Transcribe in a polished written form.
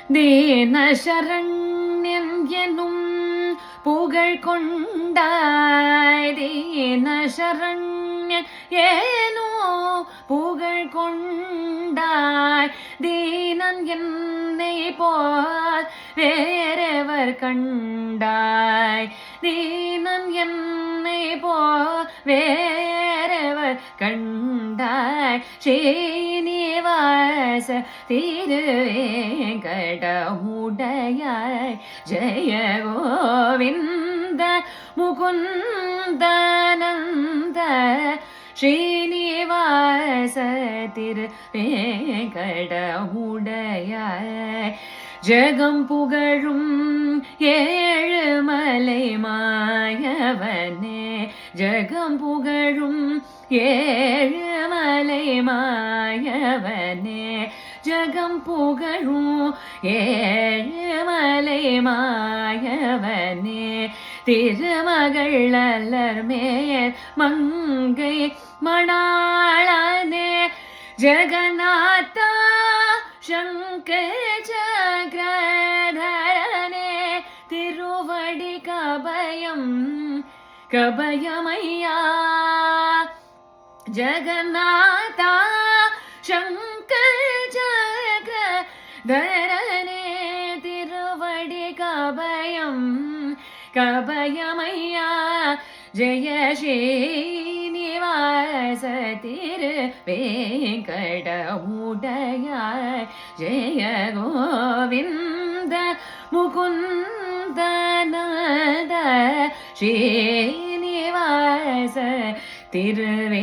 தீன சரண்யன் எனும் புகழ் கொண்டாய். தீன சரண்யன் ஏனோ புகழ் கொண்டாய். தீனன் என்னை போல் வேறெவர் கண்டாய். தீனன் என்னை போல் வேறெவர் கண்டாய். ஸ்ரீனிவாச திருவேங்கடமுடையாய். ஜய கோவிந்த முகுந்தனந்த ஸ்ரீனிவாச திருவேங்கடமுடையாய். ஜகம் புகழும் ஏழுமலை மாயவனே. ஜகம் புகழும் ஏழுமலை மாயவனே. ஜகம் புகழும் ஏழுமலை மாயவனே. திருமகள் அல்லர்மேல் மங்கை மணாளனே. ஜகநாதா சங்கர் சக்கரதரனே. திருவடி கபயம் கபயமையா. ஜகநாதா சங்கர் சக்கரதரனே. திருவடி கபயம் கபயமையா. ஜய ஸ்ரீனிவாச திருவேங்கடமுடையாய். ஜய கோவிந்த முகுந்தனந்த ஸ்ரீனிவாச திருவேங்கடமுடையாய்.